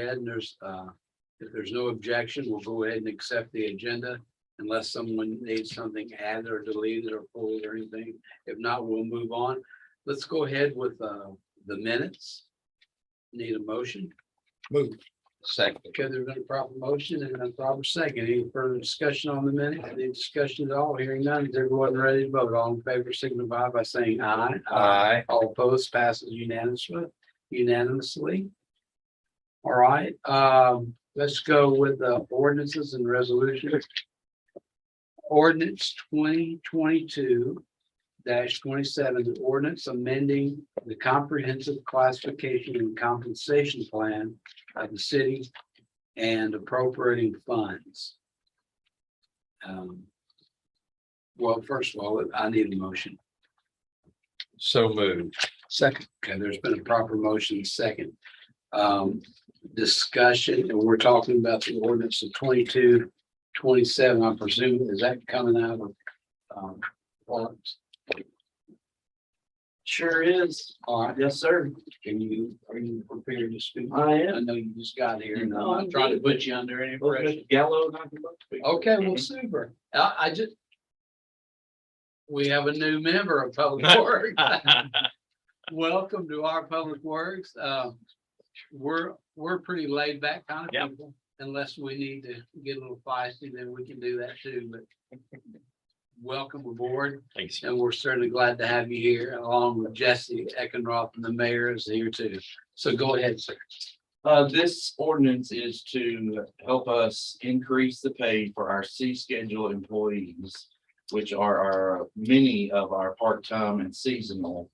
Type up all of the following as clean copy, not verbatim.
ahead and if there's no objection, we'll go ahead and accept the agenda unless someone needs something added or deleted or pulled or anything. If not, we'll move on. Let's go ahead with the minutes. Need a motion? Move. Second. Okay, there's been a proper motion and a proper second. Any further discussion on the minute? Any discussion at all? Hearing none, is everyone ready to vote? All in favor signify by saying aye. Aye. All opposed passes unanimously. All right, let's go with the ordinances and resolutions. Ordinance 2022-27, ordinance amending the comprehensive classification and compensation plan of the city and appropriating funds. Well, first of all, I need a motion. So moved. Second. Okay, there's been a proper motion, second. Discussion, and we're talking about the ordinance of 22-27. I presume, is that coming out of parks? Sure is. All right, Yes, sir. are you prepared to speak? I am. I know you just got here and I'm No, not trying to put you under any pressure. Mr. Gallo, not to speak. Okay, well, super. We have a new member of Public Works. Welcome to our Public Works. We're pretty laid back kind of Yep. people. Unless we need to get a little feisty, then we can do that too, but welcome aboard. Thanks. And we're certainly glad to have you here along with Jesse Eckenroth, and the mayor is here too. So go ahead, sir. This ordinance is to help us increase the pay for our C schedule employees, which are many of our part-time and seasonal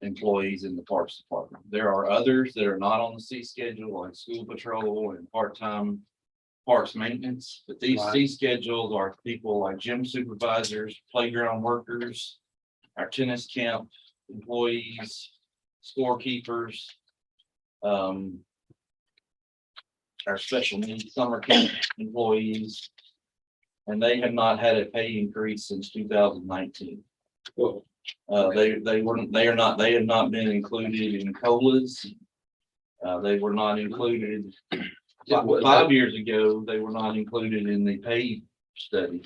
employees in the Parks Department. There are others that are not on the C schedule, like school patrol and part-time parks maintenance, but these Right. C schedules are people like gym supervisors, playground workers, our tennis camp employees, scorekeepers, our special needs summer camp employees, and they have not had a pay increase since 2019. Well, They have not been included in COLAs. They were not included 5 years ago. They were not included in the pay study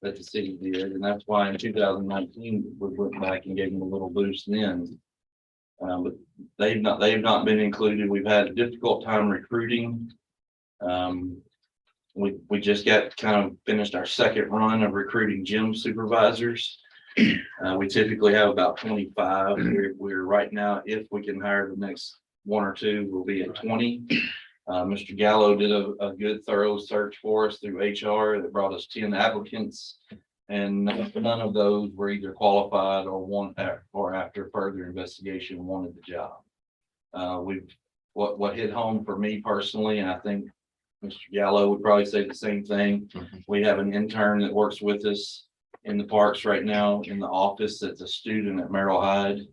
that the city did, and that's why in 2019 we went back and gave them a little boost then. But they have not been included. We've had a difficult time recruiting. We just finished our second run of recruiting gym supervisors. We typically have about 25. We're right now, if we can hire the next one or two, we'll be at 20. Mr. Gallo did a good thorough search for us through HR that brought us 10 applicants. And none of those were either qualified or after further investigation wanted the job. What hit home for me personally, and I think Mr. Gallo would probably say the same thing. We have an intern that works with us in the parks right now in the office that's a student at Merrill Hyde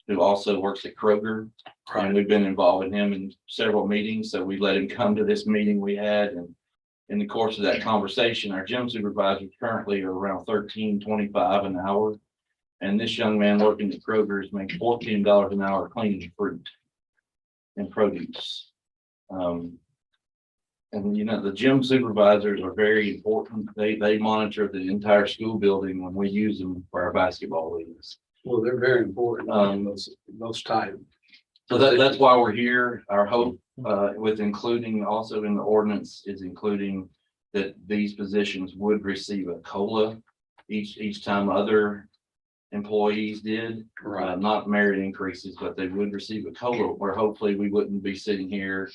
who also works at Kroger. And we've been involving him in several meetings. So we let him come to this meeting we had. And in the course of that conversation, our gym supervisors currently are around $13.25 an hour. And this young man working at Kroger is making $14 an hour cleaning fruit and produce. And the gym supervisors are very important. They monitor the entire school building when we use them for our basketball leagues. Well, they're very important. Those type. So that's why we're here. Our hope with including also in the ordinance is including that these positions would receive a COLA each time other employees did. Right. Not merit increases, but they would receive a COLA where hopefully we wouldn't be sitting here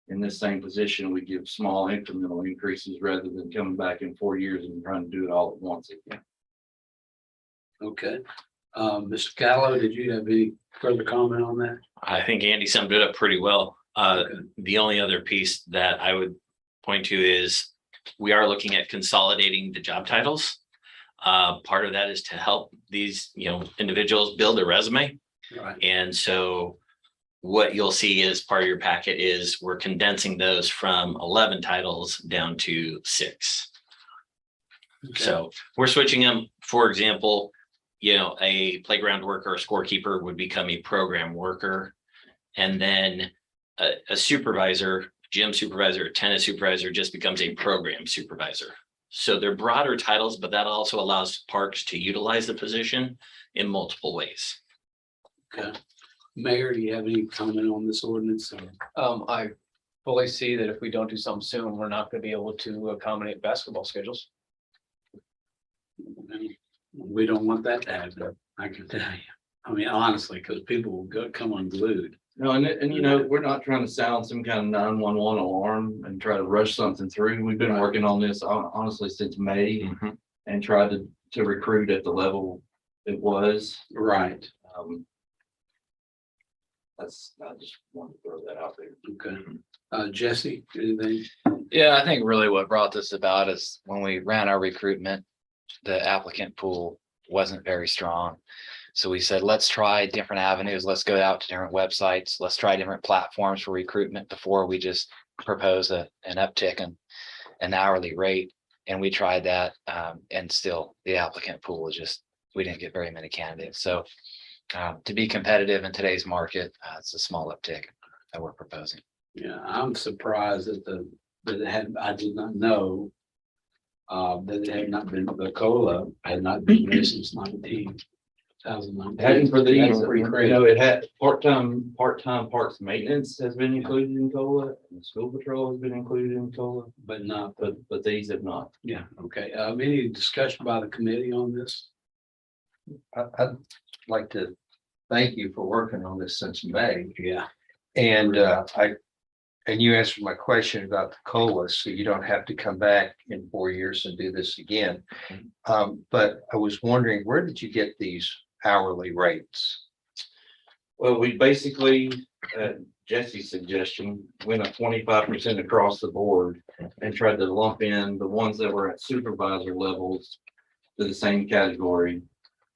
in this same position. We give small incremental increases rather than coming back in 4 years and trying to do it all at once again. Okay. Mr. Gallo, did you have any further comment on that? I think Andy summed it up pretty well. The only other piece that I would point to is we are looking at consolidating the job titles. Part of that is to help these, individuals build a resume. Right. And so what you'll see as part of your packet is we're condensing those from 11 titles down to 6. Okay. So we're switching them. For example, a playground worker, a scorekeeper would become a program worker. And then a supervisor gym supervisor, tennis supervisor just becomes a program supervisor. So they're broader titles, but that also allows parks to utilize the position in multiple ways. Okay. Mayor, do you have any comment on this ordinance? I fully see that if we don't do something soon, we're not gonna be able to accommodate basketball schedules. We don't want that to happen, I can tell you. I mean, honestly, because people will go, come unglued. No, and you know, we're not trying to sound some kind of 911 alarm and try to rush something through. We've been Right. working on this honestly since May Mhm. and tried to recruit at the level it was. Right, I just wanted to throw that out there. okay. Jesse, anything? Yeah, I think really what brought this about is when we ran our recruitment, the applicant pool wasn't very strong. So we said, let's try different avenues. Let's go out to different websites. Let's try different platforms for recruitment before we just propose an uptick in an hourly rate. And we tried that, and still the applicant pool was just, we didn't get very many candidates. So to be competitive in today's market, it's a small uptick that we're proposing. Yeah, I'm surprised that I did not know. That it had not been, the COLA had not been there since 2019. Hadn't for these, That's pretty you crazy. know, it had part-time parks maintenance has been included in COLA, and the school patrol has been included in COLA, But not, but these have not. yeah, okay. Any discussion by the committee on this? I'd like to thank you for working on this since May. Yeah. And and you answered my question about the COLA, so you don't have to come back in 4 years and do this again. But I was wondering, where did you get these hourly rates? Well, we basically, Jesse's suggestion, went up 25% across the board and tried to lump in the ones that were at supervisor levels to the same category.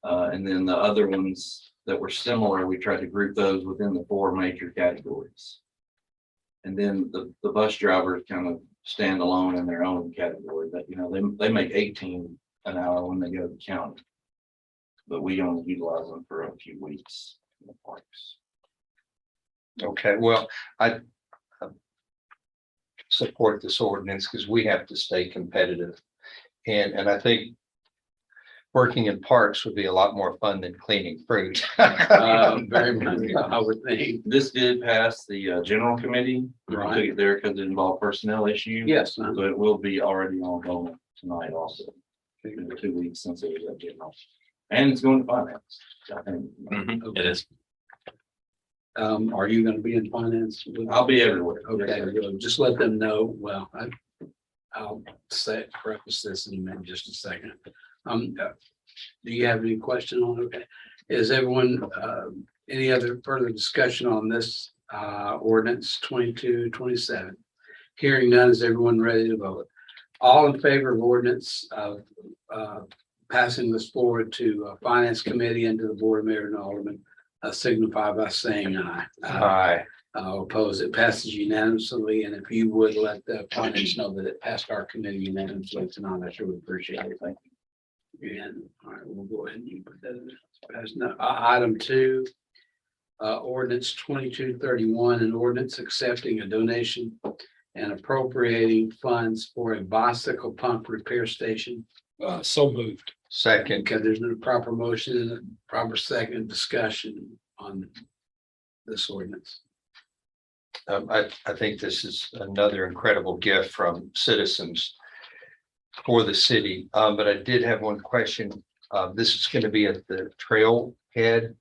And then the other ones that were similar, we tried to group those within the 4 major categories. And then the bus drivers kind of stand alone in their own category that, you know, they make 18 an hour when they go to the county. But we only utilize them for a few weeks in the parks. Okay, well, I support this ordinance because we have to stay competitive. And I think working in parks would be a lot more fun than cleaning fruit. Very much, I would think. This did pass the general committee. We Right. took it there because it involved personnel issues. Yes, So it will be already on going tonight also. It's been 2 weeks since it was at general. And it's going to finance. I think. It is. Are you gonna be in finance? I'll be everywhere. Okay, good. Just let them know. Well, I'll say, preface this in just a second. Do you have any question on it? Okay. Is everyone, any other further discussion on this, ordinance 2227? Hearing none, is everyone ready to vote? All in favor of ordinance of, passing this forward to finance committee and to the board of mayor and aldermen, signify by saying aye. Aye. Oppose, it passes unanimously, and if you would let the finance know that it passed our committee unanimously tonight, I sure would appreciate it. Thank you. And, all right, we'll go ahead and you put that in. Pass now, item 2. Ordinance 2231, an ordinance accepting a donation and appropriating funds for a bicycle pump repair station. So moved. Second, Okay, there's no proper motion and a proper second discussion on this ordinance. I think this is another incredible gift from citizens for the city. But I did have one question. This is going to be at the trailhead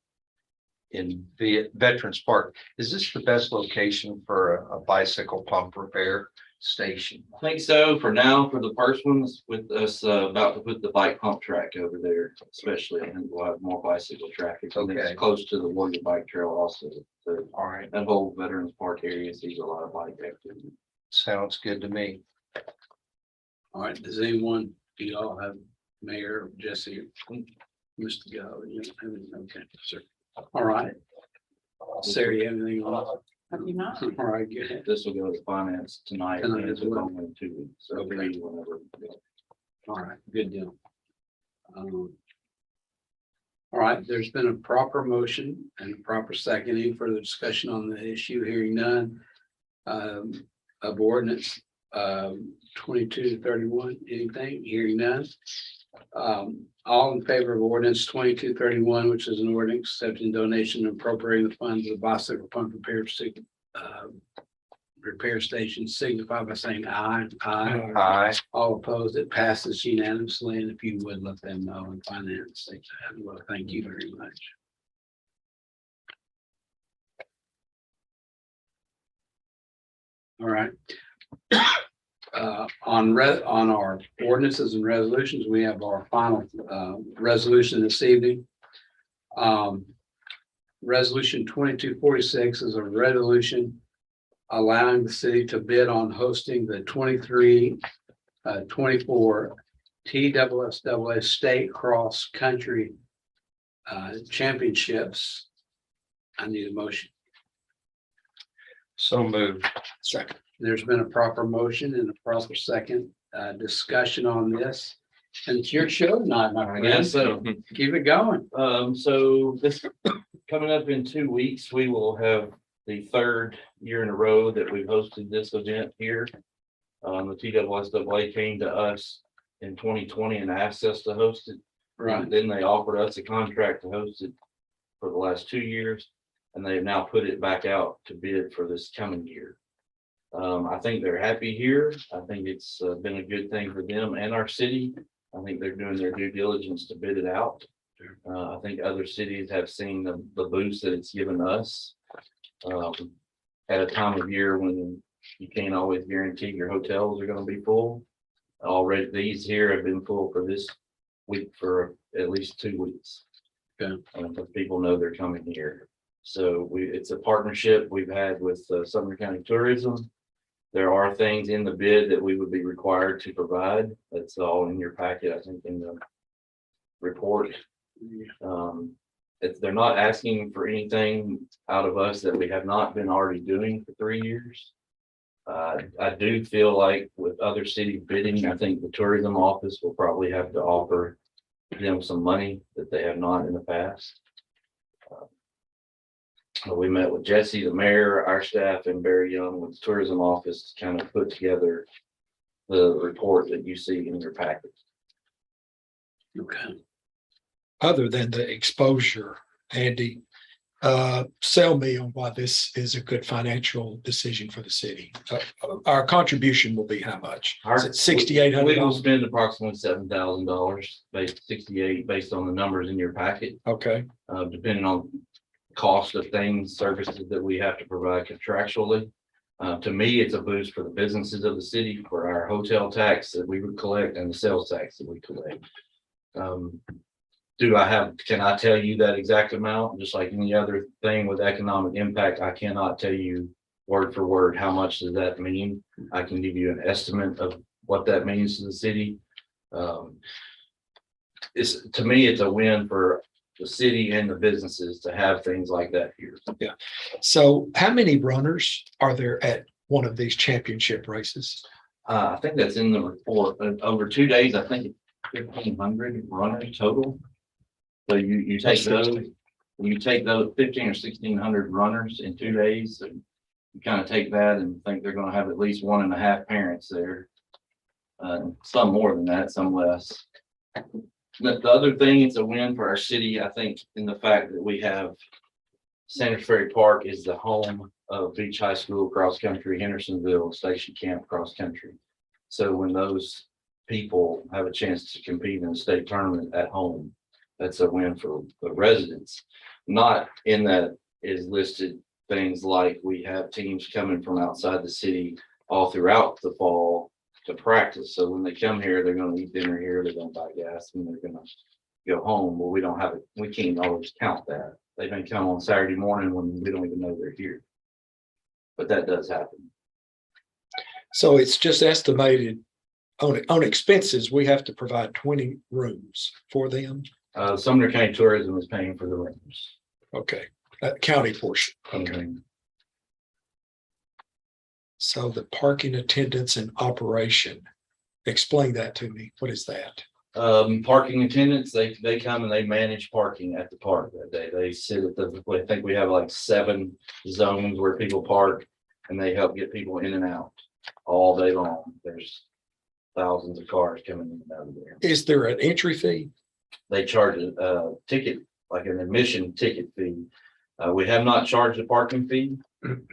in the Veterans Park. Is this the best location for a bicycle pump repair station? I think so for now, for the first ones, with us about to put the bike pump track over there, especially, and we'll have more bicycle traffic. And Okay. it's close to the Warrior Bike Trail also. So All right, that whole Veterans Park area sees a lot of bike activity. sounds good to me. All right, does anyone, do y'all have Mayor Jesse, Mr. Gallo? You don't have anything? Okay, sir. All right. Sarah, you have anything on? Have you not? All right, good. This will go to finance tonight. Tonight and as it's well. only in 2 weeks. So Okay. 3 whenever. All right, good deal. All right, there's been a proper motion and a proper second. Any further discussion on the issue? Hearing none. of ordinance 2231? Anything? Hearing none. All in favor of ordinance 2231, which is an ordinance accepting donation and appropriating the funds of the bicycle pump repair station, signify by saying aye. Aye. Aye. All opposed, it passes unanimously, and if you would let them know in finance, well, thank you very much. All right. On our ordinances and resolutions, we have our final resolution this evening. Resolution 2246 is a resolution allowing the city to bid on hosting the 23-24 TSSAA State Cross Country Championships. I need a motion. So moved. Second. There's been a proper motion and a proper second discussion on this. And it's your show tonight, my friend. Yes, so. Keep it going. So this coming up in 2 weeks, we will have the third year in a row that we've hosted this event here. The TSSAA came to us in 2020 and asked us to host it. Right. Then they offered us a contract to host it for the last 2 years, and they have now put it back out to bid for this coming year. I think they're happy here. I think it's been a good thing for them and our city. I think they're doing their due diligence to bid it out. I think other cities have seen the boost that it's given us. At a time of year when you can't always guarantee your hotels are gonna be full. Already, these here have been full for this week for at least 2 weeks. Okay. But people know they're coming here. So it's a partnership we've had with Sumner County Tourism. There are things in the bid that we would be required to provide. That's all in your packet, I think, in the report. If they're not asking for anything out of us that we have not been already doing for 3 years. I do feel like with other city bidding, I think the tourism office will probably have to offer them some money that they have not in the past. We met with Jesse, the mayor, our staff, and Barry Young with the tourism office to kind of put together the report that you see in your packet. Okay. Other than the exposure, Andy, sell me on why this is a good financial decision for the city. Our contribution will be how much? Is it $6,800? We will spend approximately $7,000, based 68, based on the numbers in your packet, Okay, depending on cost of things, services that we have to provide contractually. To me, it's a boost for the businesses of the city, for our hotel tax that we would collect and the sales tax that we collect. Can I tell you that exact amount? Just like any other thing with economic impact, I cannot tell you word for word, how much does that mean? I can give you an estimate of what that means to the city. To me, it's a win for the city and the businesses to have things like that here. so how many runners are there at one of these championship races? I think that's in the report. Over 2 days, I think 1,500 runners total. So you take those 15 or 1,600 runners in 2 days, and you kind of take that and think they're going to have at least 1.5 parents there. Some more than that, some less. The other thing, it's a win for our city, I think, in the fact that we have Sanders Ferry Park is the home of Beach High School cross country, Hendersonville Station Camp cross country. So when those people have a chance to compete in a state tournament at home, that's a win for the residents. Not in that is listed things like we have teams coming from outside the city all throughout the fall to practice. So when they come here, they're going to eat dinner here, they're going to buy gas, and they're going to go home. Well, we don't have it. We can't always count that. They may come on Saturday morning when we don't even know they're here. But that does happen. So it's just estimated on expenses, we have to provide 20 rooms for them. Sumner County Tourism is paying for the rooms. Okay, county portion. Okay. Okay. So the parking attendants and operation, explain that to me. What is that? Parking attendants, they come and they manage parking at the park that day. They sit at I think we have like 7 zones where people park. and they help get people in and out all day long. There's thousands of cars coming in and out of there. Is there an entry fee? They charge a ticket, like an admission ticket fee. We have not charged a parking fee.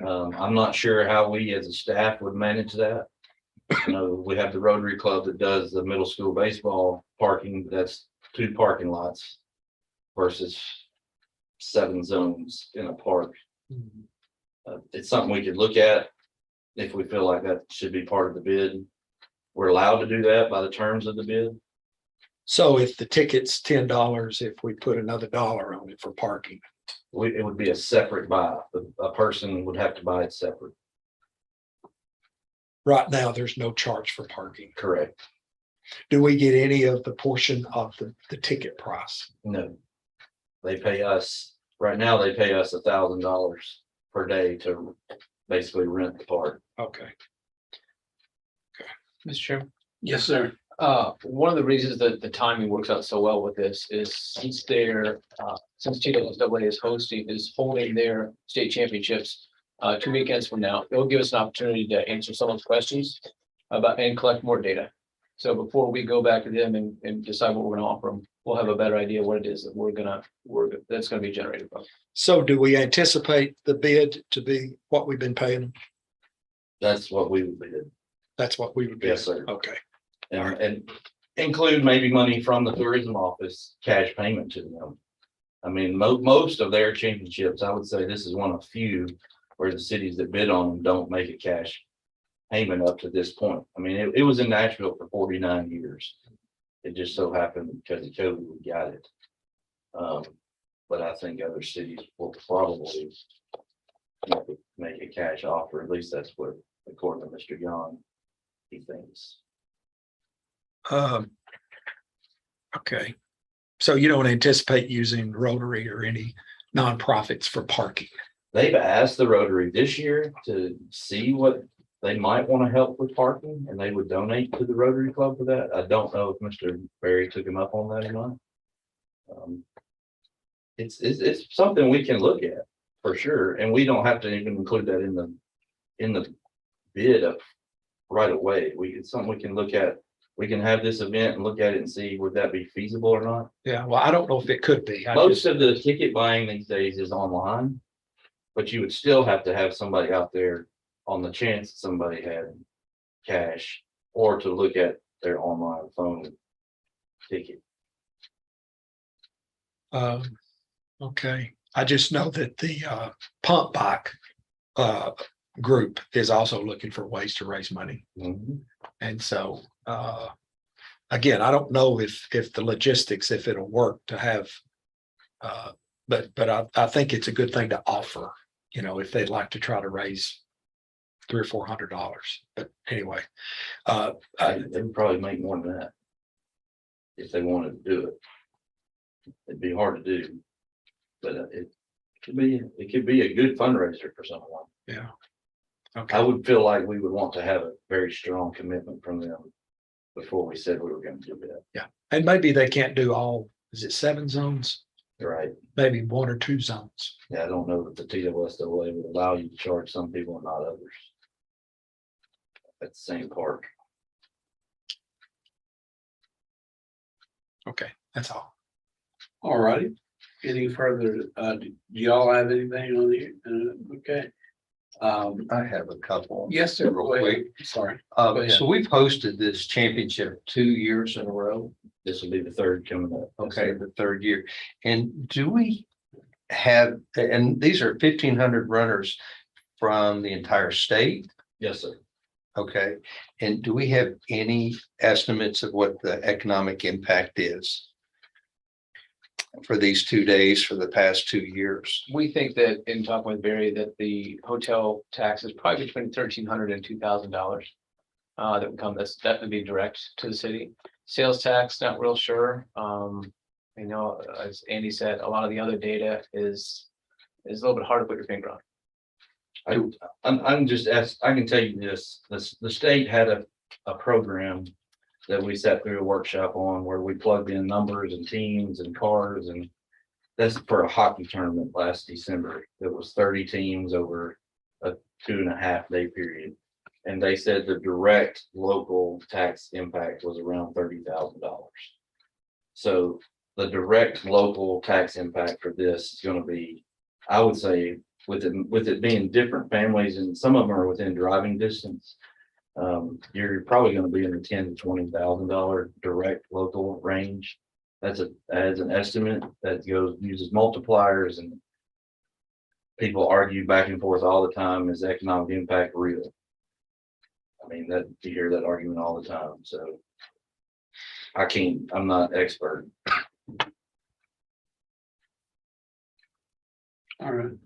I'm not sure how we as a staff would manage that. You know, we have the Rotary Club that does the middle school baseball parking. That's 2 parking lots versus 7 zones in a park. It's something we could look at if we feel like that should be part of the bid. We're allowed to do that by the terms of the bid. So if the ticket's $10, if we put another dollar on it for parking, It would be a separate buy. A person would have to buy it separate. right now, there's no charge for parking. Correct. Do we get any of the portion of the ticket price? No. They pay us, right now, they pay us $1,000 per day to basically rent the park. Okay. Mr. Chairman. Yes, sir. One of the reasons that the timing works out so well with this is since TWSAA is holding their state championships 2 weekends from now, it'll give us an opportunity to answer some of those questions about and collect more data. So before we go back to them and decide what we're gonna offer them, we'll have a better idea what it is that that's gonna be generated from. So do we anticipate the bid to be what we've been paying them? That's what we would bid. That's what we would be. Yes, sir. Okay. And include maybe money from the tourism office, cash payment to them. I mean, most of their championships, I would say this is one of few where the cities that bid on them don't make a cash payment up to this point. I mean, it was in Nashville for 49 years. It just so happened because of COVID, we got it. But I think other cities will probably make a cash offer. At least that's what, according to Mr. Young, he thinks. Okay. So you don't anticipate using Rotary or any nonprofits for parking? They've asked the Rotary this year to see what they might want to help with parking, and they would donate to the Rotary Club for that. I don't know if Mr. Berry took him up on that or not. It's something we can look at for sure, and we don't have to even include that in the bid of right away. It's something we can look at. We can have this event and look at it and see would that be feasible or not. Yeah, well, I don't know if it could be. Most of the ticket buying these days is online, but you would still have to have somebody out there on the chance that somebody had cash or to look at their online phone ticket. Okay, I just know that the pump bike group is also looking for ways to raise money. And so again, I don't know if the logistics, if it'll work to have but I think it's a good thing to offer, you know, if they'd like to try to raise $300 or $400. But anyway, They would probably make more than that if they wanted to do it. It'd be hard to do, but it could be a good fundraiser for someone. yeah. I Okay, would feel like we would want to have a very strong commitment from them before we said we were going to do that. and maybe they can't do all, is it 7 zones? Right? Maybe 1 or 2 zones. Yeah, I don't know that the TWSAA would allow you to charge some people and not others. At the same park. Okay, that's all. All righty. Any further, do y'all have anything on the, okay? I have a couple. Yes, sir. Real Go ahead. quick. Sorry. Go ahead. So we've hosted this championship 2 years in a row. This will be the third coming up. Okay, the 3rd year. And do we have, and these are 1,500 runners from the entire state? Yes, sir. Okay, and do we have any estimates of what the economic impact is for these 2 days for the past 2 years? We think that in talking with Barry, that the hotel tax is probably between $1,300 and $2,000. That would come, that would be direct to the city. Sales tax, not real sure. You know, as Andy said, a lot of the other data is a little bit hard to put your finger on. I'm just I can tell you this, the state had a program that we sat through a workshop on where we plugged in numbers and teams and cars, and that's for a hockey tournament last December. There was 30 teams over a 2.5 day period. And they said the direct local tax impact was around $30,000. So the direct local tax impact for this is gonna be, I would say, with it being different families and some of them are within driving distance. You're probably gonna be in the $10,000 to $20,000 direct local range. That's an estimate that uses multipliers, and people argue back and forth all the time. Is economic impact real? I mean, you hear that argument all the time, so I'm not expert. All right.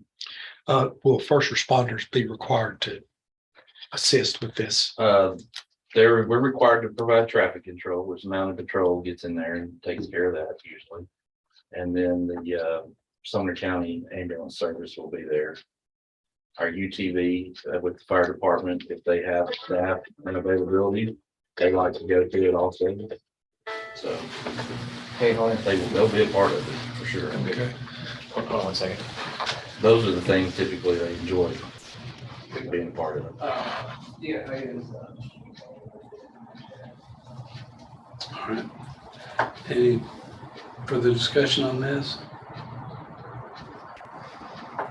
Will first responders be required to assist with this? We're required to provide traffic control, which mounted patrol gets in there and takes care of that usually. And then the Sumner County Ambulance Service will be there. Our UTV with the fire department, if they have staff and availability, they like to go to it also. So Hey, hold on. they'll be a part of it for sure. Okay. Hold on 1 second. Those are the things typically they enjoy being a part of it. Yeah, it is. All right. Any further discussion on this?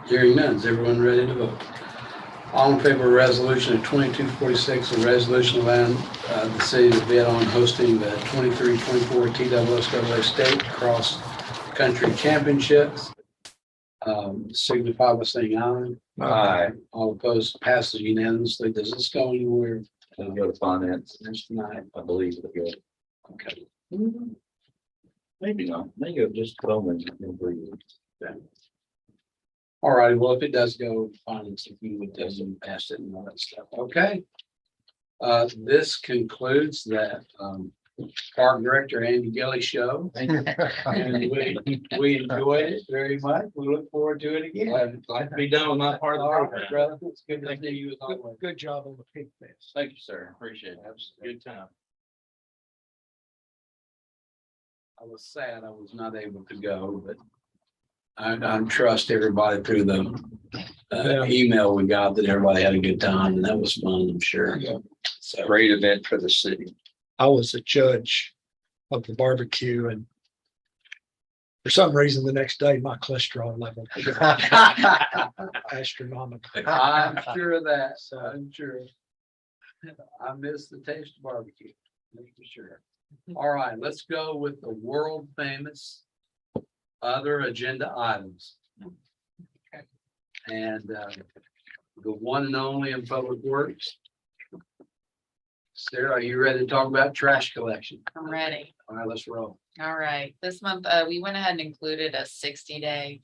Hearing none, is everyone ready to vote? All in favor of resolution of 2246, a resolution allowing the city to bid on hosting the 23-24 TSSAA State Cross Country Championships. Signify by saying aye. Aye. All opposed, passes unanimously. Does this go anywhere? They'll go to finance, Next tonight. I believe. They'll go. Okay. Maybe not. Maybe just Bowman. All right, well, if it does go, finance, if you would doesn't pass it and all that stuff, okay? This concludes that park director Andy Gilly show. And we enjoyed it very much. We look forward to it again. Glad to be done with my part of the All right, program. brother, it's good to see you as Good, always. good job on the pig fest. Thank you, sir. Appreciate it. Good time. I was sad I was not able to go, but I trust everybody through the email we got that everybody had a good time and that was fun, I'm sure. Yeah. So. Great event for the city. I was a judge of the barbecue, and for some reason, the next day, my cholesterol level astronomical. I'm sure of that, so I'm sure. I miss the taste of barbecue, that's for sure. All right, let's go with the world famous other agenda items. And the one and only in Public Works. Sarah, are you ready to talk about trash collection? I'm ready. All right, let's roll. All right, this month, we went ahead and included a 60-day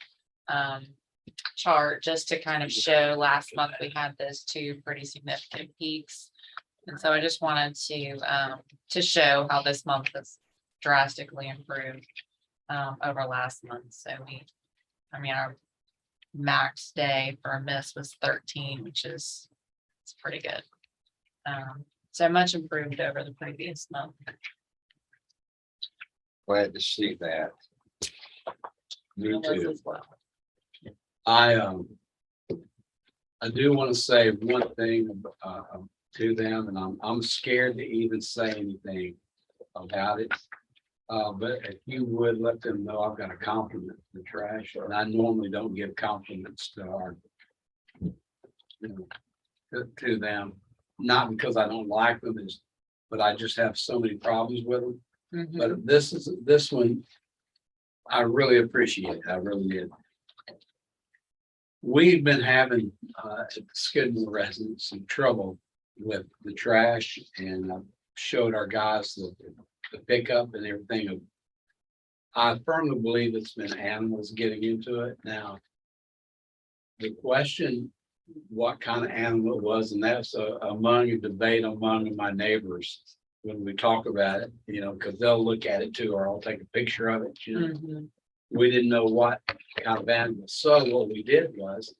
chart just to kind of show last month we had those two pretty significant peaks. And so I just wanted to show how this month has drastically improved over last month. So our max day for a miss was 13, which is it's pretty good. So much improved over the previous month. Glad to see that. Me It was too. as well. I do want to say one thing to them, and I'm scared to even say anything about it. But if you would let them know I've got a compliment for the trash, and I normally don't give compliments to our, to them, not because I don't like them, but I just have so many problems with them. Mhm. But this one, I really appreciate. I really did. We've been having at the Skidmore residents some trouble with the trash, and I showed our guys the pickup and everything. I firmly believe it's been animals getting into it now. The question, what kind of animal it was, and that's among a debate among my neighbors when we talk about it, because they'll look at it too, or I'll take a picture of it, Mhm. We didn't know what kind of animal. So what we did was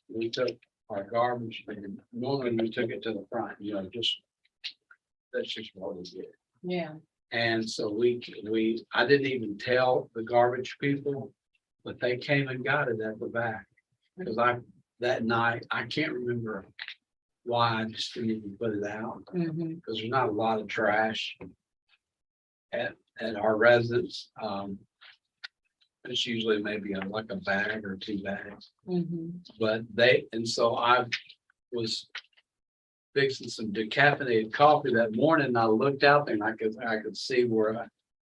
we took our garbage and normally we took it to the front, that's just what we did. Yeah. And so I didn't even tell the garbage people, but they came and got it at the back. Because I that night. I can't remember why I just didn't even put it out, because there's not a lot of trash at our residence. It's usually maybe like a bag or 2 bags, but so I was fixing some decaffeinated coffee that morning, and I looked out there and I could see where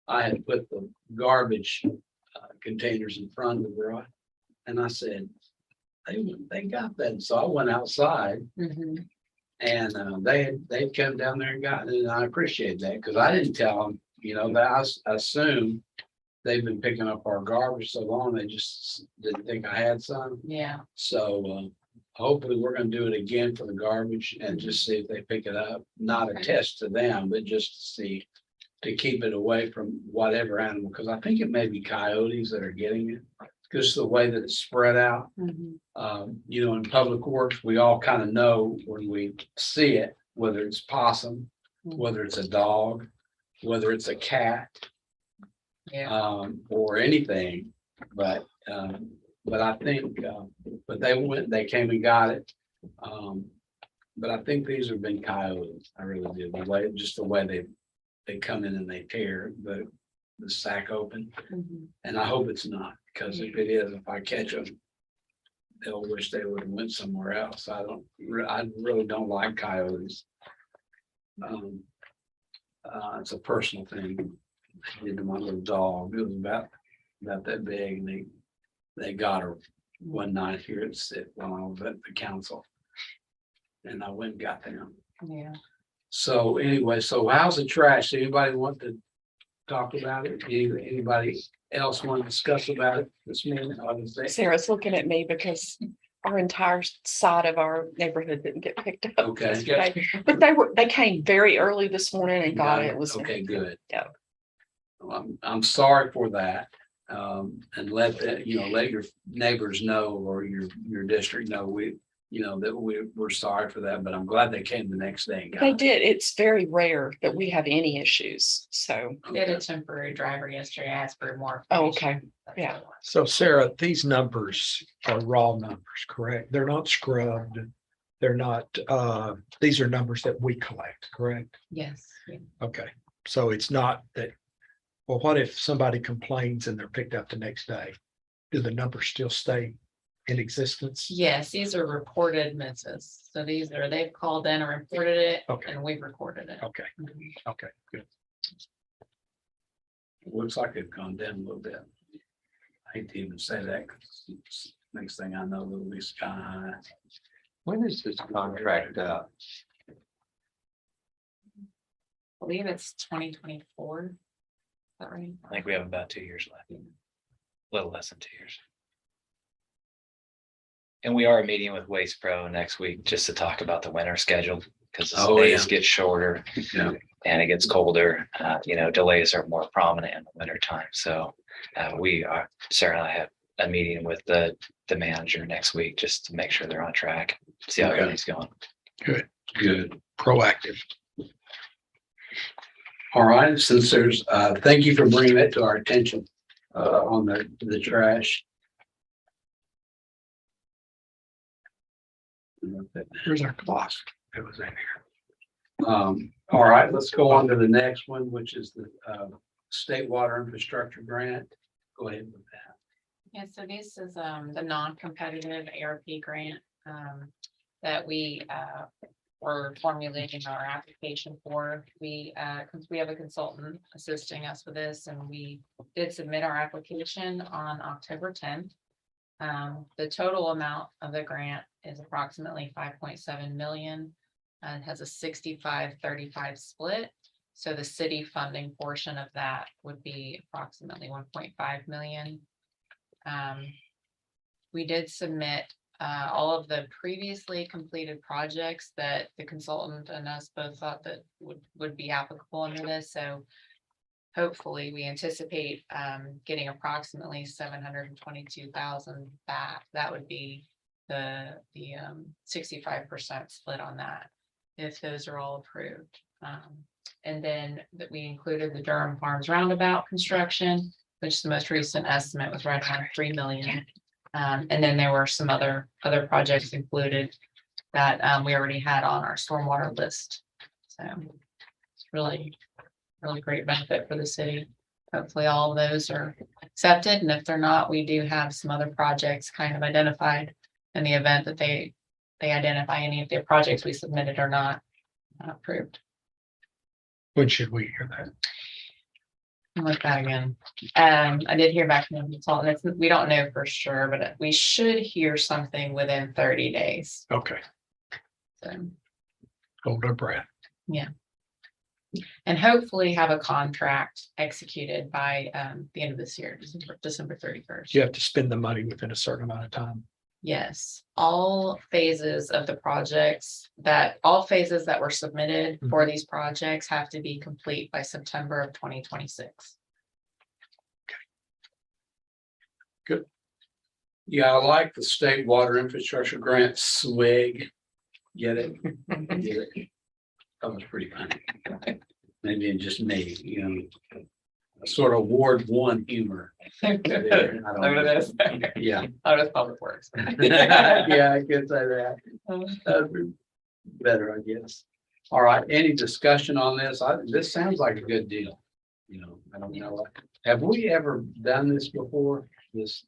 I had put the garbage containers in front of the garage. And I said, they got that. So I went outside and they come down there and got it. And I appreciate that, because I didn't tell them, that I assumed they've been picking up our garbage so long, they just didn't think I had some. Yeah. So hopefully we're gonna do it again for the garbage and just see if they pick it up. Not a Okay. test to them, but just to see, to keep it away from whatever animal, because I think it may be coyotes that are getting it. Just the way that it's spread out. In Public Works, we all kind of know when we see it, whether it's possum, whether it's a dog, whether it's a cat, Yeah. or anything. But I think, but they came and got it. But I think these have been coyotes. I really do. The way they come in and they tear the sack open. And I hope it's not, because if it is, if I catch them, they'll wish they would have went somewhere else. I really don't like coyotes. It's a personal thing. I did to my little dog. It was about that big, and they got her one night here at sit while I was at the council. And I went and got them. Yeah. So anyway, so how's the trash? Anybody want to talk about it? Anybody else want to discuss about it this minute? Sarah's looking at me because our entire side of our neighborhood didn't get picked up. Okay. yesterday. But they came very early this morning and got it. It was. Okay, good. Yeah. I'm sorry for that. And let your neighbors know, or your district know, that we're sorry for that, but I'm glad they came the next day. and got They it. did. It's very rare that we have any issues. So, We had a temporary driver yesterday. I asked for more. oh, information. okay. That's Yeah. all it was. So Sarah, these numbers are raw numbers, correct? They're not scrubbed. They're not, these are numbers that we collect, correct? Yes. Yeah. Okay, so it's not that, well, what if somebody complains and they're picked up the next day? Do the numbers still stay in existence? Yes, these are reported misses. So they've called in and reported it, Okay. and we've recorded it. Okay, okay, good. It looks like it's gone down a little bit. I hate to even say that, 'cause next thing I know, it'll be sky high. When is this contract up? I believe it's 2024. Is that right? I think we have about 2 years left. A little less than 2 years. And we are meeting with Waste Pro next week just to talk about the winter schedule, because the Oh, days yeah. get shorter. Yeah. And it gets colder, delays are more prominent in the winter time. So Sarah and I have a meeting with the manager next week just to make sure they're on track, see how Okay. everything's going. Good. Proactive. All right, since thank you for bringing that to our attention, on the trash. Here's our clock. It was in here. All right, let's go on to the next one, which is the state water infrastructure grant. Go ahead with that. Yeah, so this is the non-competitive ARP grant that we were formulating our application for. We have a consultant assisting us with this, and we did submit our application on October 10th. The total amount of the grant is approximately 5.7 million. It has a 65-35 split. So the city funding portion of that would be approximately 1.5 million. We did submit all of the previously completed projects that the consultant and us both thought that would be applicable under this. So hopefully we anticipate getting approximately 722,000 back. That would be the 65% split on that, if those are all approved. And then that we included the Durham Farms roundabout construction, which the most recent estimate was right around 3 million. And then there were some other projects included that we already had on our stormwater list. So it's really great benefit for the city. Hopefully all of those are accepted, and if they're not, we do have some other projects kind of identified in the event that they identify any of the projects we submitted are not approved. When should we hear that? Look that again. I did hear back from the consultant. We don't know for sure, but we should hear something within 30 days. Okay, So, hold our breath. and hopefully have a contract executed by the end of this year, December 31st. You have to spend the money within a certain amount of time. Yes, all phases of the projects all phases that were submitted for these projects have to be complete by September of 2026. Yeah, I like the state water infrastructure grant SWIG. Get it? Get it? That was pretty funny. Maybe in just me, sort of Ward 1 humor. I don't know. Yeah. Out of public works. Yeah, I could say that. That'd be better, I guess. All right, any discussion on this? This sounds like a good deal. I don't know. Have we ever done this before? This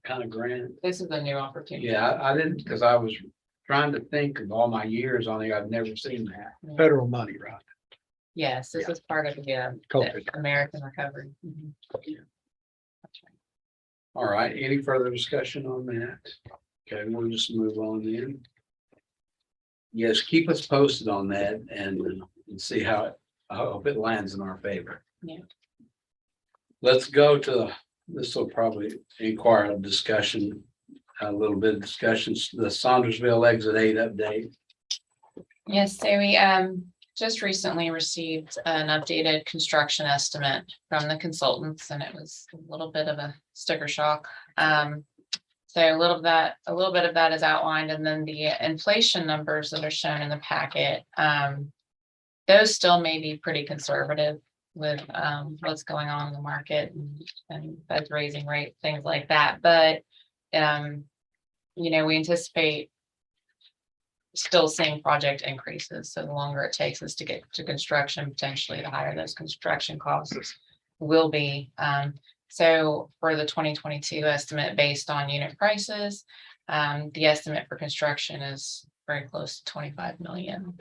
kind of grant? This is a new opportunity. Yeah, I didn't, because I was trying to think of all my years on it. I've never seen that. Federal money, right? Yes, this is part of the COVID. American Recovery. Mhm. That's right. All right, any further discussion on that? Okay, we'll just move on then. Yes, keep us posted on that and see how I hope it lands in our favor. Yeah. Let's go to, this will probably inquire a discussion, a little bit of discussions, the Saundersville Exit 8 update. Yes, so we just recently received an updated construction estimate from the consultants, and it was a little bit of a sticker shock. So a little bit of that is outlined, and then the inflation numbers that are shown in the packet, those still may be pretty conservative with what's going on in the market and Fed's raising rate, things like that. But we anticipate still seeing project increases. So the longer it takes us to get to construction, potentially the higher those construction costs will be. So for the 2022 estimate based on unit prices, the estimate for construction is very close to 25 million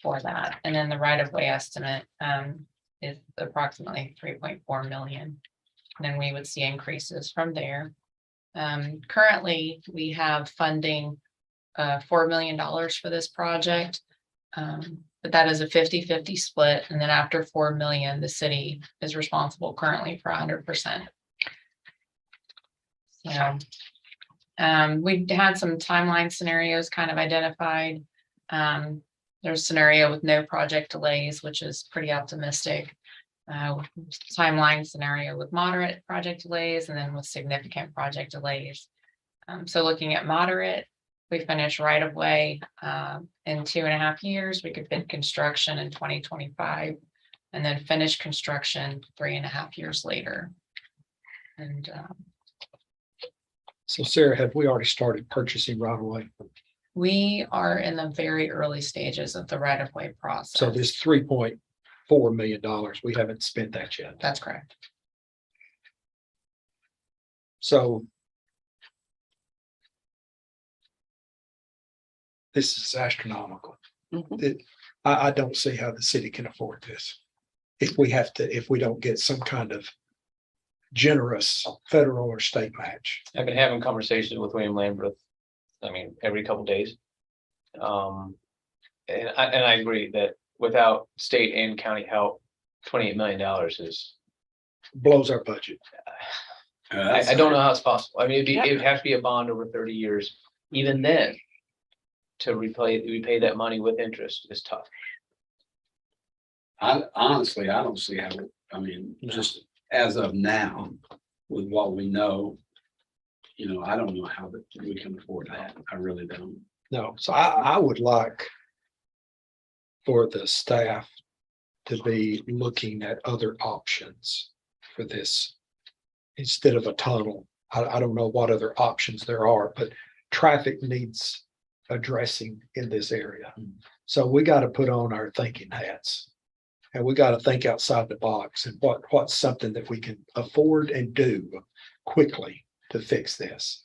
for that. And then the right-of-way estimate is approximately 3.4 million. And then we would see increases from there. Currently, we have funding $4 million for this project. But that is a 50-50 split. And then after 4 million, the city is responsible currently for 100%. So we had some timeline scenarios kind of identified. There's a scenario with no project delays, which is pretty optimistic. Timeline scenario with moderate project delays, and then with significant project delays. So looking at moderate, we finish right of way in 2.5 years. We could fit construction in 2025, and then finish construction 3.5 years later. And So Sarah, have we already started purchasing right away? we are in the very early stages of the right of way process. So this $3.4 million, we haven't spent that yet. That's correct. So this is astronomical. Mhm. I don't see how the city can afford this. If we don't get some kind of generous federal or state match. I've been having conversations with William Lambert, every couple days. And I agree that without state and county help, $28 million is, Blows our budget. I don't know how it's possible. It'd have to be a bond over 30 years. Even then, to repay that money with interest is tough. Honestly, I don't see how, just as of now, with what we know, I don't know how we can afford that. I really don't. No, so I would like for the staff to be looking at other options for this instead of a tunnel I don't know what other options there are, but traffic needs addressing in this area. So we got to put on our thinking hats. And we got to think outside the box and what's something that we can afford and do quickly to fix this.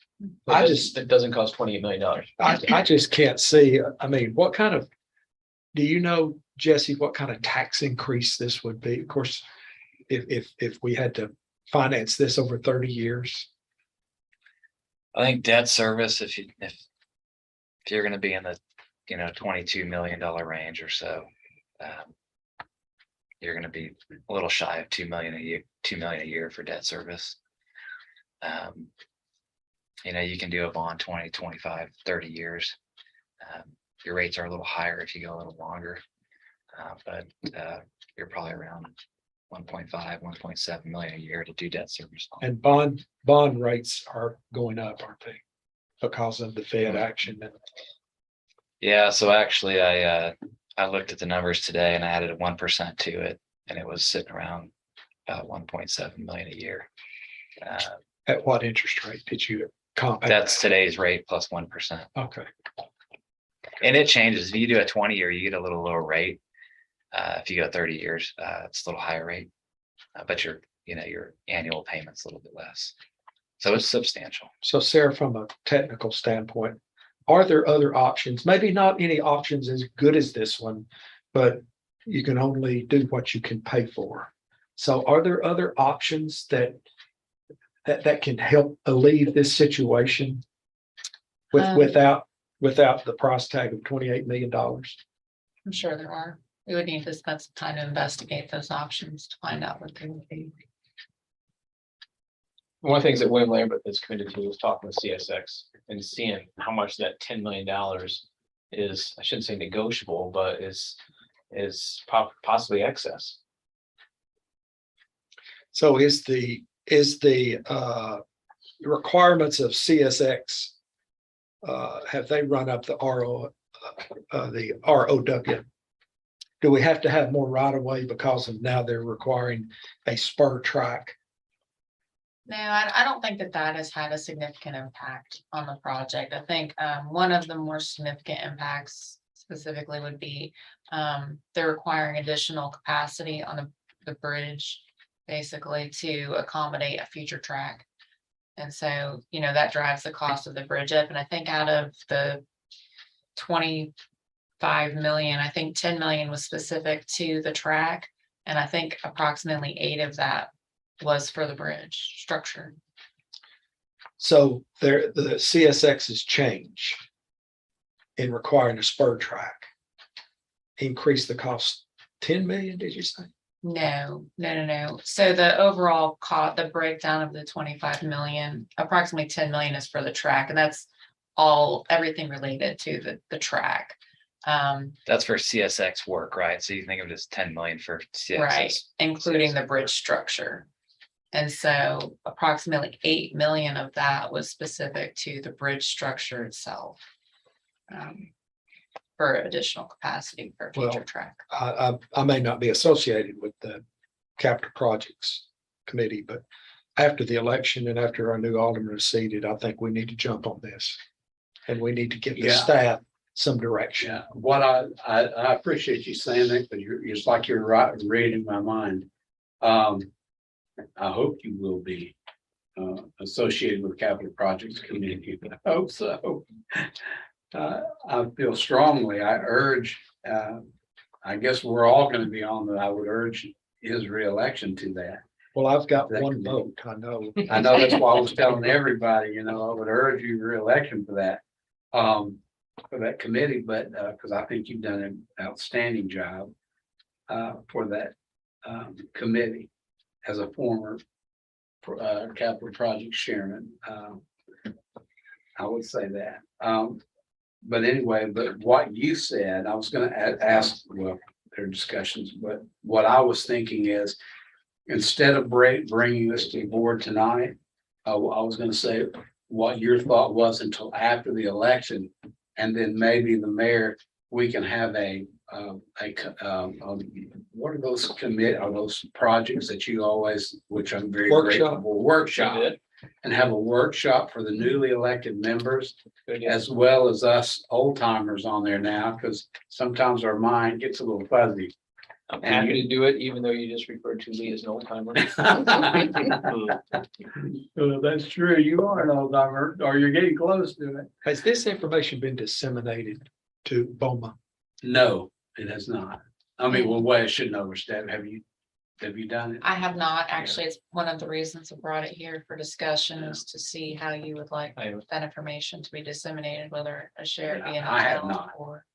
I just, It doesn't cost $28 million. I just can't see, I mean, what kind of, do you know, Jesse, what kind of tax increase this would be? Of course, if we had to finance this over 30 years. I think debt service, if you're gonna be in the, $22 million range or so. You're gonna be a little shy of 2 million a year for debt service. You can do a bond 20, 25, 30 years. Your rates are a little higher if you go a little longer. But you're probably around 1.5, 1.7 million a year to do debt service. And bond rates are going up, aren't they? Because of the Fed action. Yeah, so actually I looked at the numbers today and I added a 1% to it, and it was sitting around about 1.7 million a year. At what interest rate did you comp? That's today's rate plus 1%. Okay. And it changes. If you do a 20-year, you get a little lower rate. If you go 30 years, it's a little higher rate. But your annual payment's a little bit less. So it's substantial. So Sarah, from a technical standpoint, are there other options? Maybe not any options as good as this one, but you can only do what you can pay for. So are there other options that can help alleviate this situation without the price tag of $28 million? I'm sure there are. We would need to spend some time to investigate those options to find out what they would be. One of the things that William Lambert is committed to is talking with CSX and seeing how much that $10 million is, I shouldn't say negotiable, but is possibly excess. So is the requirements of CSX, have they run up the ROW? Do we have to have more right of way because of now they're requiring a spur track? No, I don't think that has had a significant impact on the project. I think one of the more significant impacts specifically would be they're requiring additional capacity on the bridge, basically to accommodate a future track. And so, that drives the cost of the bridge up. And I think out of the 25 million, I think 10 million was specific to the track. And I think approximately 8 of that was for the bridge structure. So the CSX's change in requiring a spur track increase the cost 10 million, did you say? No. So the overall cost, the breakdown of the 25 million, approximately 10 million is for the track, and that's everything related to the track. That's for CSX work, right? So you think of it as 10 million for CSX. Right, including the bridge structure. And so approximately 8 million of that was specific to the bridge structure itself. For additional capacity for future Well, track. I may not be associated with the capital projects committee, but after the election and after our new alderman is seated, I think we need to jump on this. And we need to give the Yeah. staff some direction. Yeah, what I appreciate you saying that, because it's like you're reading my mind. I hope you will be associated with Capital Projects Committee. I hope so. I feel strongly, I urge, I guess we're all going to be on that. I would urge his reelection to that. Well, I've got That one could be- vote, I know. I know that's why I was telling everybody, I would urge you reelection for that. For that committee, but because I think you've done an outstanding job for that committee as a former capital project chairman. I would say that. But anyway, but what you said, I was going to ask, well, there are discussions, but what I was thinking is instead of bringing this to the board tonight, I was going to say what your thought was until after the election. And then maybe the mayor, we can have what are those projects that you always, which I'm very Workshop. grateful for, workshop. and have a workshop for the newly elected members, Good idea. as well as us old timers on there now, because sometimes our mind gets a little fuzzy. I'm happy to do it, even though you just referred to me as an old timer. That's true. You are an old timer, or you're getting close to it. Has this information been disseminated to BOMA? No, it has not. I mean, well, I shouldn't overstep. Have you done it? I have not, actually, it's one of the reasons I brought it here for discussion is to see how you would like I- that information to be disseminated, whether a share it be an I have email not. or.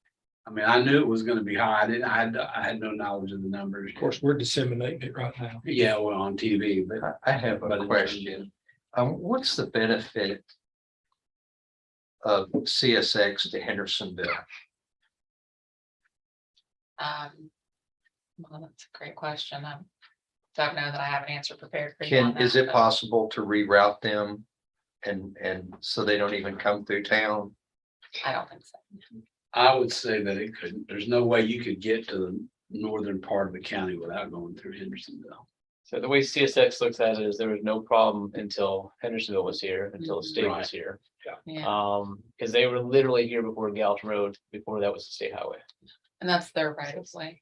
I mean, I knew it was gonna be high. I had no knowledge of the numbers. Of course, we're disseminating it right now. Yeah, well, on TV, but I have But a in question. What's the benefit of CSX to Hendersonville? Well, that's a great question. I don't know that I have an answer prepared for you. Can, on is that, it but possible to reroute them? And so they don't even come through town? I don't think so. I would say that it couldn't. There's no way you could get to the northern part of the county without going through Hendersonville. So the way CSX looks at it is there was no problem until Hendersonville was here, until the state was Right. here. Yeah, Because they were literally here before Gallatin Road, before that was the state highway. and that's their right of way,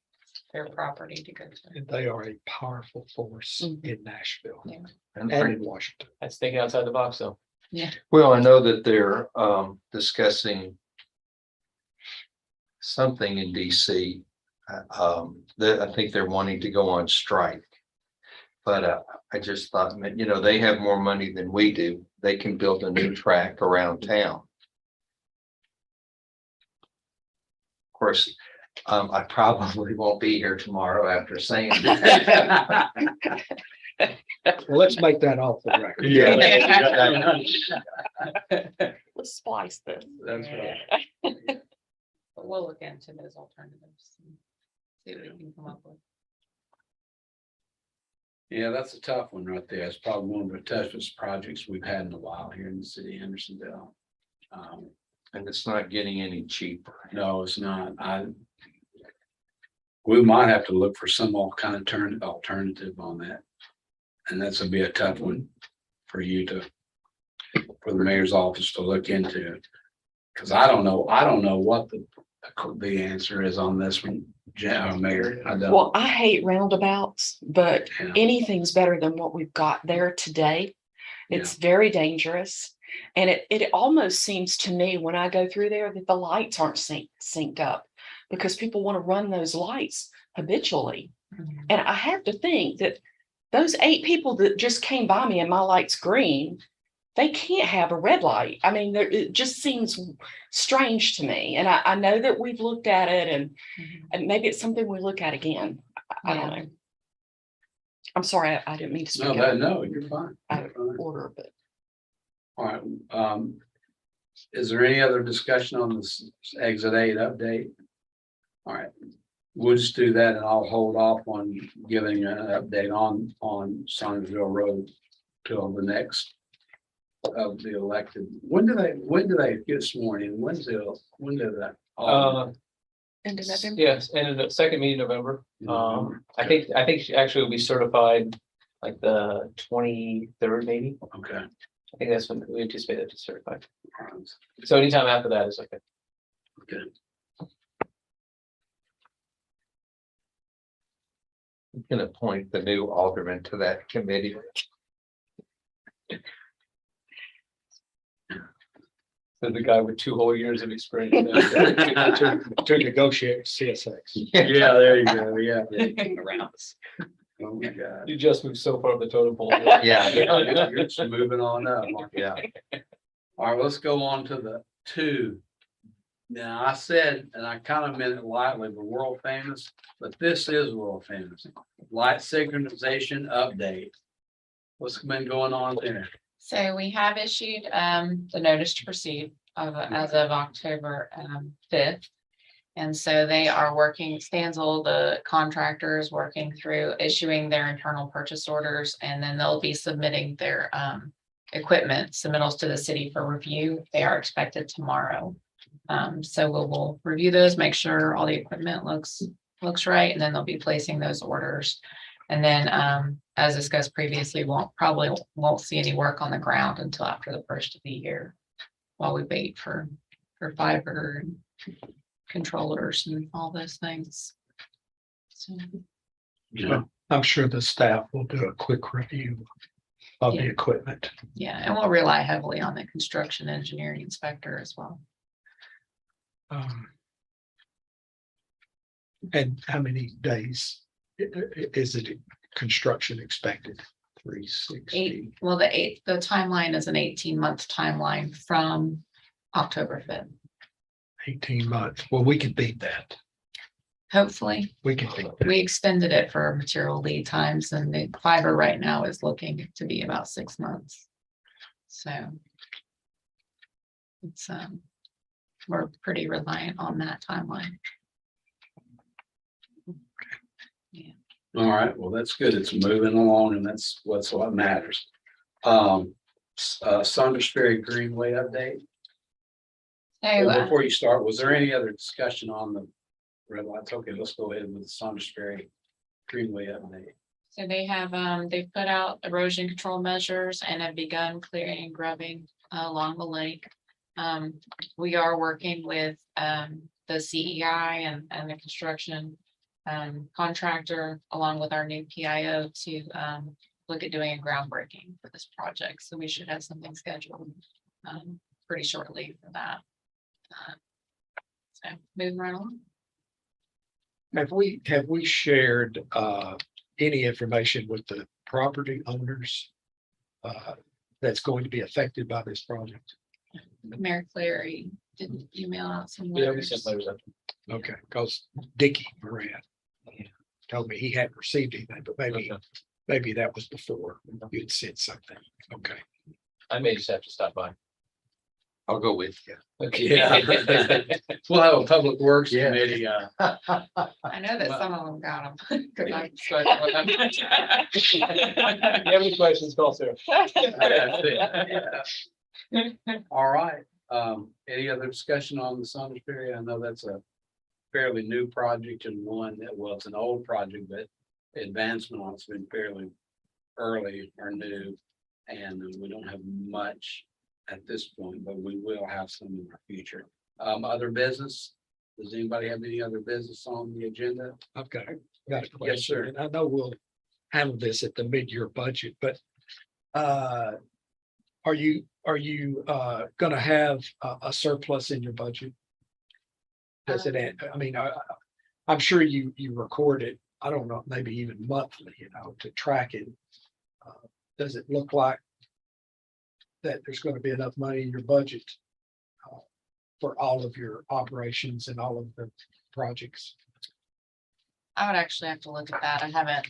their property to go to. And they are a powerful force Mhm. in Nashville And and in Washington. That's thinking outside the box, though. well, I know that they're discussing something in DC. That I think they're wanting to go on strike. But I just thought, you know, they have more money than we do. They can build a new track around town. Of course, I probably won't be here tomorrow after saying that. Well, let's make that off the record. Let's splice this. That's right. But we'll look into those alternatives. And see what we can come up with. Yeah, that's a tough one right there. It's probably one of the toughest projects we've had in a while here in the city of Hendersonville. And it's not getting any cheaper. No, it's not. We might have to look for some kind of alternative on that. And that's gonna be a tough one for for the mayor's office to look into. Cause I don't know what the answer is on this one, Mayor. I don't. Well, I hate roundabouts, but Yeah. anything's better than what we've got there today. It's very dangerous. And it almost seems to me when I go through there that the lights aren't synced up because people want to run those lights habitually. And I have to think that those 8 people that just came by me and my light's green, they can't have a red light. I mean, it just seems strange to me. And I know that we've looked at it and maybe it's something we look at again. I don't Yeah. know. I'm sorry, I didn't mean to speak No, you're fine. out of order, but All right, is there any other discussion on this exit 8 update? All right, we'll just do that and I'll hold off on giving an update on Sonersville Road till the next of the elected. When do they get sworn in? When do that? end of November. Yes, and the second meeting in November. I think she actually will be certified like the 23rd, maybe. Okay. I think that's when we anticipate it to certify. So anytime after that is okay. Okay. You can appoint the new alderman to that committee. So the guy with 2 whole years of experience. To negotiate with CSX. Yeah, there you go. Yeah. Around. Oh my God. You just moved so far up the totem pole. Yeah. You're just moving on up. Yeah. All right, let's go on to the 2. Now, I said, and I kind of meant it lightly, but world famous, but this is world famous. Light synchronization update. What's been going on there? So we have issued the notice to proceed as of October 5th. And so they are working, Stanzel, the contractor, is working through issuing their internal purchase orders, and then they'll be submitting their equipment submittals to the city for review. They are expected tomorrow. So we'll review those, make sure all the equipment looks right, and then they'll be placing those orders. And then, as discussed previously, probably won't see any work on the ground until after the first of the year. While we wait for fiber and controllers and all those things. So, You know, I'm sure the staff will do a quick review of the Yeah. equipment. yeah, and we'll rely heavily on the construction engineering inspector as well. Um, And how many days is it construction expected? 360. The timeline is an 18-month timeline from October 5th. 18 months. Well, we can beat that. Hopefully, We can beat that. we extended it for material lead times, and the fiber right now is looking to be about 6 months. So it's, we're pretty reliant on that timeline. all right, well, that's good. It's moving along and that's what matters. Saunders Ferry Greenway update. So, Well, before you start, was there any other discussion on the red lights? Okay, let's go ahead with the Saunders Ferry Greenway update. So they have, they've put out erosion control measures and have begun clearing and grubbing along the lake. We are working with the CEI and the construction contractor, along with our new PIO to look at doing a groundbreaking for this project. So we should have something scheduled pretty shortly for that. So moving right along. Have we shared any information with the property owners that's going to be affected by this project? Mayor Clary didn't email out some Yeah, we letters. sent letters up. Okay, because Dickie Moran told me he hadn't received anything, but maybe that was before you'd said something. Okay. I may just have to stop by. I'll go with you. Okay. We'll have a public works Yeah. committee. I know that some of them got them. Good night. You have any questions, call Sarah. All right, any other discussion on the Saunders Ferry? I know that's a fairly new project and one that, well, it's an old project, but advancement on it's been fairly early or new. And we don't have much at this point, but we will have some in the future. Other business? Does anybody have any other business on the agenda? I've got a question. Yes, sir. And I know we'll handle this at the mid-year budget, but are you gonna have a surplus in your budget? Does it, I mean, I'm sure you record it, I don't know, maybe even monthly, to track it. Does it look like that there's gonna be enough money in your budget for all of your operations and all of the projects? I would actually have to look at that. I haven't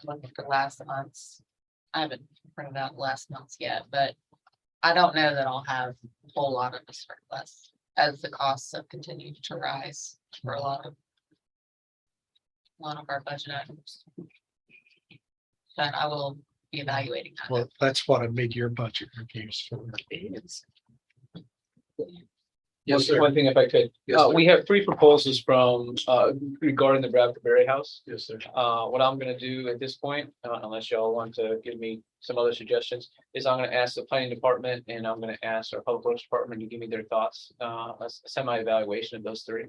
looked at the last month's. I haven't printed out last month's yet, but I don't know that I'll have a whole lot of the surplus as the costs have continued to rise for a lot of our budget items. But I will be evaluating that. Well, that's what a mid-year budget review is for. Yes, sir. One thing if I could, Yes, sir. we have 3 proposals from regarding the Bradford Berry House. Yes, sir. What I'm gonna do at this point, unless y'all want to give me some other suggestions, is I'm gonna ask the planning department and I'm gonna ask our public works department to give me their thoughts, a semi-evaluation of those 3.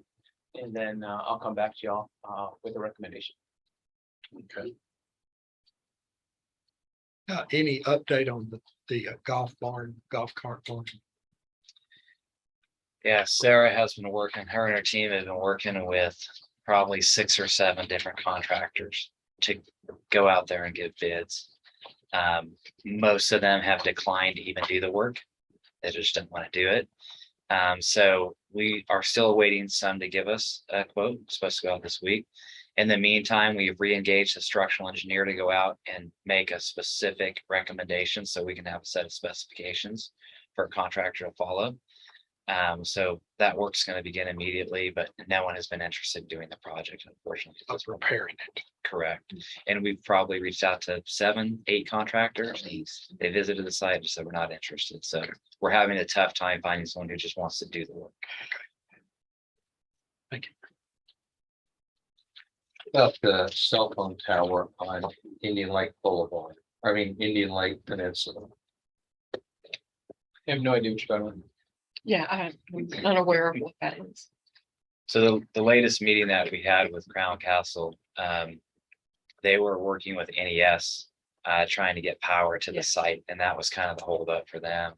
And then I'll come back to y'all with a recommendation. Okay. Any update on the golf cart barn? Yeah, Sarah has been working, her and her team have been working with probably 6 or 7 different contractors to go out there and get bids. Most of them have declined to even do the work. They just didn't want to do it. So we are still awaiting some to give us a quote. It's supposed to go out this week. In the meantime, we've re-engaged a structural engineer to go out and make a specific recommendation so we can have a set of specifications for a contractor to follow. So that work's going to begin immediately, but no one has been interested in doing the project, unfortunately. Of repairing it. Correct. And we've probably reached out to 7, 8 contractors. They visited the site, just said we're not interested. So we're having a tough time finding someone who just wants to do the work. Thank you. About the cell phone tower on Indian Lake Boulevard, I mean, Indian Lake Peninsula. I have no idea what you're talking about. Yeah, I'm unaware of what that is. So the latest meeting that we had with Crown Castle, they were working with NES, trying to get power to Yeah. the site, and that was kind of the holdup for them.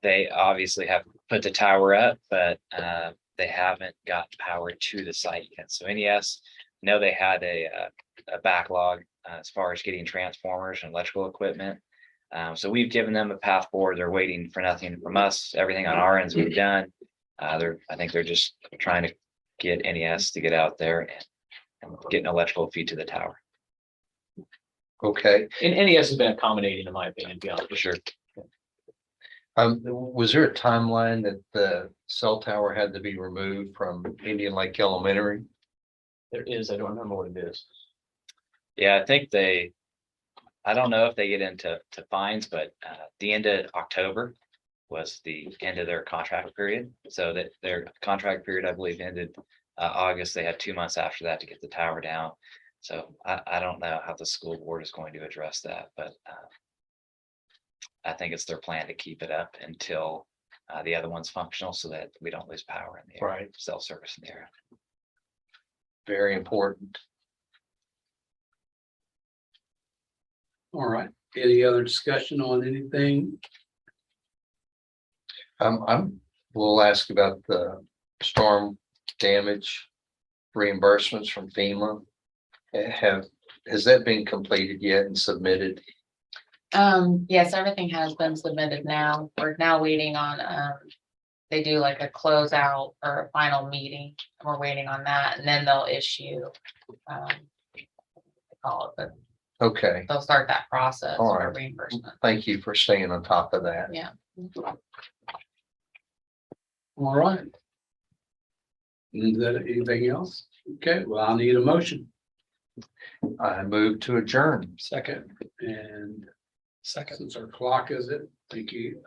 They obviously have put the tower up, but they haven't got power to the site yet. So NES, know they had a backlog as far as getting transformers and electrical equipment. So we've given them a path forward. They're waiting for nothing from us. Everything on our ends we've done. I think they're just trying to get NES to get out there and get an electrical feed to the tower. Okay, And NES has been accommodating, in my opinion, to be honest, For sure. was there a timeline that the cell tower had to be removed from Indian Lake Elementary? there is, I don't remember what it is. Yeah, I don't know if they get into fines, but the end of October was the end of their contract period. So that their contract period, I believe, ended August. They had 2 months after that to get the tower down. So I don't know how the school board is going to address that, but I think it's their plan to keep it up until the other one's functional so that we don't lose power in the area, Right. cell service in the area. Very important. All right, any other discussion on anything? We'll ask about the storm damage reimbursements from FEMA. Has that been completed yet and submitted? Yes, everything has been submitted now. We're now waiting on, they do like a closeout or a final meeting. We're waiting on that and then they'll issue, they call it, but Okay, they'll start that process All for right. reimbursement. thank you for staying on top of that. Yeah. All right. Is there anything else? Okay, well, I'll need a motion. I move to adjourn. Second, And second. since our clock is it, thank you.